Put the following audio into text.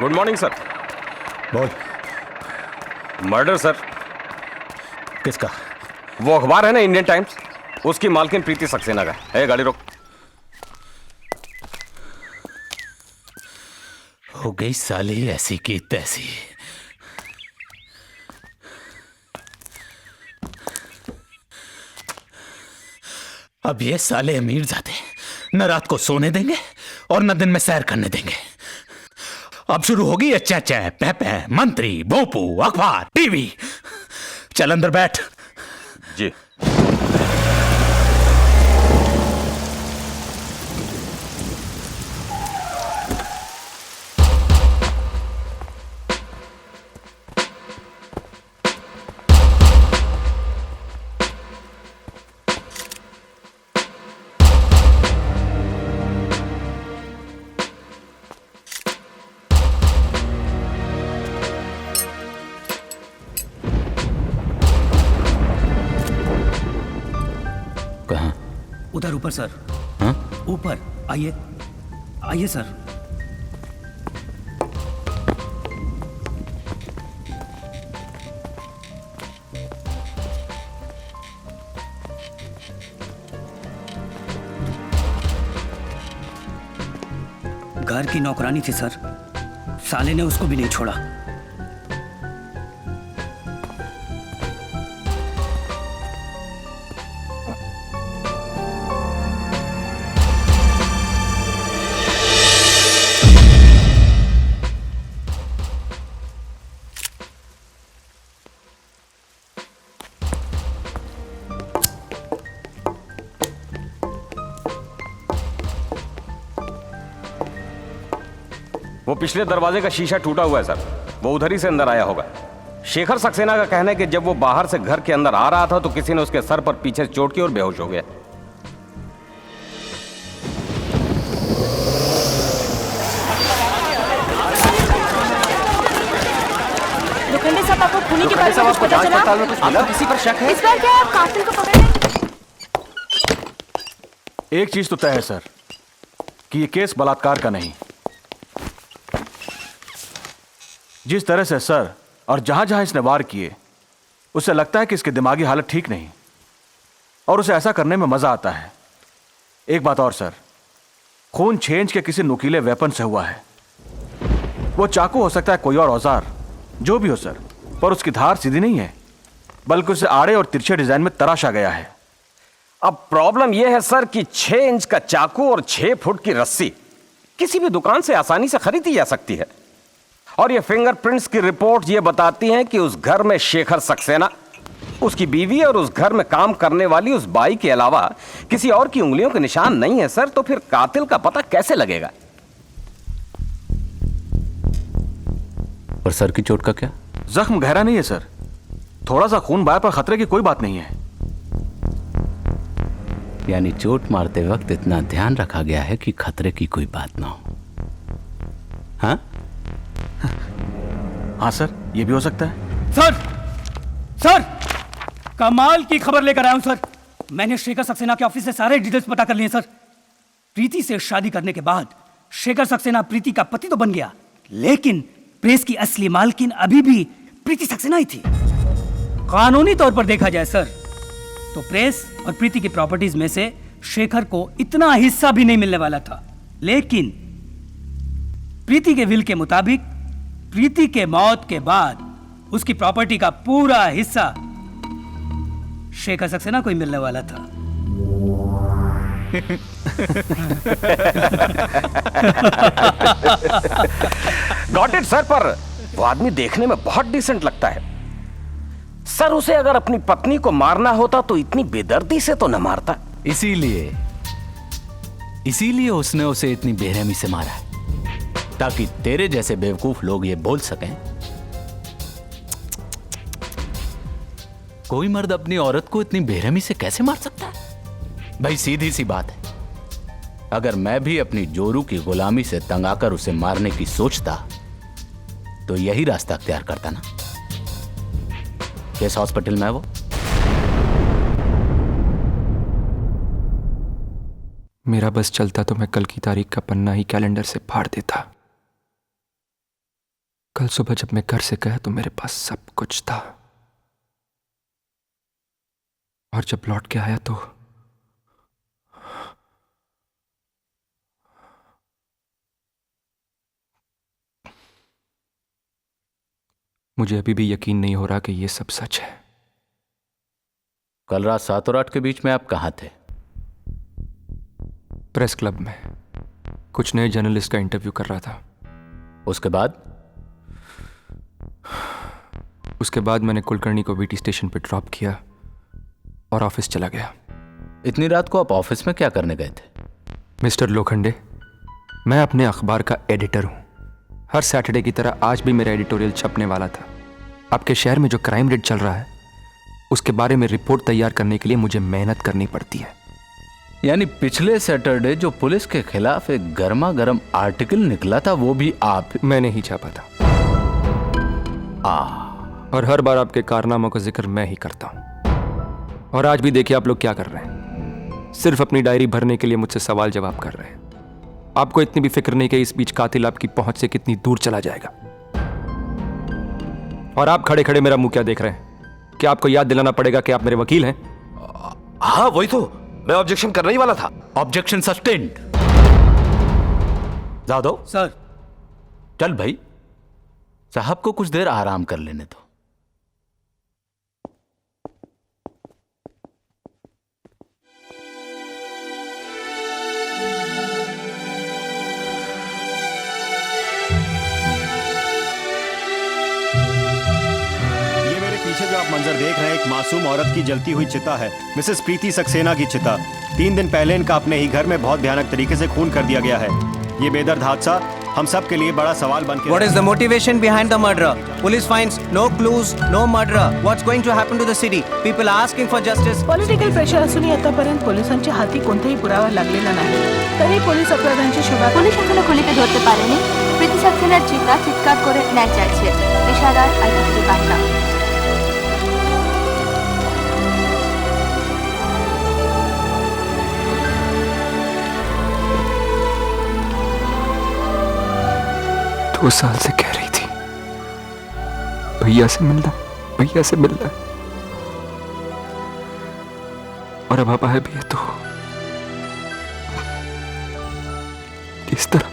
Good morning sir. बोल। Murder sir. किसका? वो अखबार है ना इंडियन टाइम्स, उसकी मालकिन प्रीति सक्सेना का है। गाड़ी रोक। हो गई साली ऐसी की तैसी। अब ये साले अमीरजादे न रात को सोने देंगे और न दिन में सैर करने देंगे। अब शुरू होगी ये चै चै पै पै, मंत्री, भोपू, अखबार, टीवी। चल अंदर बैठ। जी। कहाँ? उधर ऊपर सर। हाँ? ऊपर आइए, आइए सर। घर की नौकरानी थी सर, साले ने उसको भी नहीं छोड़ा। वो पिछले दरवाजे का शीशा टूटा हुआ है सर, वो उधर ही से अंदर आया होगा। शेखर सक्सेना का कहना है कि जब वो बाहर से घर के अंदर आ रहा था तो किसी ने उसके सर पर पीछे से चोट की और बेहोश हो गया। लोखंडे साहब, आपको खूनी के बारे में कुछ पता चला? आपको किसी पर शक है? इस बार क्या आप कातिल को पकड़ लें? एक चीज तो तय है सर कि ये केस बलात्कार का नहीं। जिस तरह से सर और जहां जहां इसने वार किए, उसे लगता है कि इसकी दिमागी हालत ठीक नहीं और उसे ऐसा करने में मजा आता है। एक बात और सर, खून छेंच के किसी नुकीले वेपन से हुआ है। वो चाकू हो सकता है, कोई और औजार, जो भी हो सर, पर उसकी धार सीधी नहीं है, बल्कि उसे आड़े और तिरछे डिजाइन में तराशा गया है। अब प्रॉब्लम यह है सर कि 6 इंच का चाकू और 6 फुट की रस्सी किसी भी दुकान से आसानी से खरीदी जा सकती है। और ये फिंगरप्रिंट्स की रिपोर्ट ये बताती हैं कि उस घर में शेखर सक्सेना, उसकी बीवी और उस घर में काम करने वाली उस बाई के अलावा किसी और की उंगलियों के निशान नहीं है सर। तो फिर कातिल का पता कैसे लगेगा? और सर की चोट का क्या? जख्म गहरा नहीं है सर, थोड़ा सा खून बहा, पर खतरे की कोई बात नहीं है। यानी चोट मारते वक्त इतना ध्यान रखा गया है कि खतरे की कोई बात ना हो। हाँ हाँ सर, ये भी हो सकता है। सर, सर, कमाल की खबर लेकर आया हूं सर। मैंने शेखर सक्सेना के ऑफिस से सारे डिटेल्स पता कर लिए सर। प्रीति से शादी करने के बाद शेखर सक्सेना प्रीति का पति तो बन गया, लेकिन प्रेस की असली मालकिन अभी भी प्रीति सक्सेना ही थी। कानूनी तौर पर देखा जाए सर, तो प्रेस और प्रीति की प्रॉपर्टीज में से शेखर को इतना हिस्सा भी नहीं मिलने वाला था। लेकिन प्रीति के विल के मुताबिक प्रीति के मौत के बाद उसकी प्रॉपर्टी का पूरा हिस्सा शेखर सक्सेना को ही मिलने वाला था। गॉट इट सर, पर वो आदमी देखने में बहुत डिसेंट लगता है सर। उसे अगर अपनी पत्नी को मारना होता तो इतनी बेदर्दी से तो न मारता। इसीलिए उसने उसे इतनी बेरहमी से मारा है, ताकि तेरे जैसे बेवकूफ लोग ये बोल सकें कोई मर्द अपनी औरत को इतनी बेरहमी से कैसे मार सकता है। भाई सीधी सी बात है, अगर मैं भी अपनी जोरू की गुलामी से तंग आकर उसे मारने की सोचता तो यही रास्ता अख्तियार करता ना। किस हॉस्पिटल में है वो? मेरा बस चलता तो मैं कल की तारीख का पन्ना ही कैलेंडर से फाड़ देता। कल सुबह जब मैं घर से गया तो मेरे पास सब कुछ था, और जब लौट के आया तो मुझे अभी भी यकीन नहीं हो रहा कि यह सब सच है। कल रात 7 और 8 के बीच में आप कहां थे? प्रेस क्लब में कुछ नए जर्नलिस्ट का इंटरव्यू कर रहा था। उसके बाद मैंने कुलकर्णी को बीटी स्टेशन पर ड्रॉप किया और ऑफिस चला गया। इतनी रात को आप ऑफिस में क्या करने गए थे? मिस्टर लोखंडे, मैं अपने अखबार का एडिटर हूं। हर सैटरडे की तरह आज भी मेरा एडिटोरियल छपने वाला था। आपके शहर में जो क्राइम रेट चल रहा है उसके बारे में रिपोर्ट तैयार करने के लिए मुझे मेहनत करनी पड़ती है। यानी पिछले सैटरडे जो पुलिस के खिलाफ एक गर्मा गर्म आर्टिकल निकला था वो भी आप? मैंने ही छापा था। और हर बार आपके कारनामों का जिक्र मैं ही करता हूं। और आज भी देखिए आप लोग क्या कर रहे हैं, सिर्फ अपनी डायरी भरने के लिए मुझसे सवाल जवाब कर रहे हैं। आपको इतनी भी फिक्र नहीं कि इस बीच कातिल आपकी पहुंच से कितनी दूर चला जाएगा। और आप खड़े खड़े मेरा मुंह क्या देख रहे हैं? क्या आपको याद दिलाना पड़ेगा कि आप मेरे वकील हैं? हाँ वही तो, मैं ऑब्जेक्शन करने ही वाला था। Objection sustained. जादव सर, चल भाई, साहब को कुछ देर आराम कर लेने दो। पीछे जो आप मंजर देख रहे हैं एक मासूम औरत की जलती हुई चिता है, मिसेस प्रीति सक्सेना की चिता। 3 दिन पहले इनका अपने ही घर में बहुत भयानक तरीके से खून कर दिया गया है। ये बेदर्द हादसा हम सब के लिए बड़ा सवाल बन के What is the motivation behind the murder? Police finds no clues, no murderer. What's going to happen to the city? People are asking for justice. Political pressure असूनही आतापर्यंत पोलिसांच्या हाती कोणताही पुरावा लागलेला नाही, तरी पोलीस अपराधांची शोधा পুলিশ এখনো খুলিকে ধরতে পারেনি। প্রীতি সাক্সেনার চিতা চিৎকার করে ন্যায় চাইছে। পেশাদার আইটি বাংলা। दो साल से कह रही थी भैया से मिलना, भैया से मिलना, और अब आप आए भी है तो इस तरह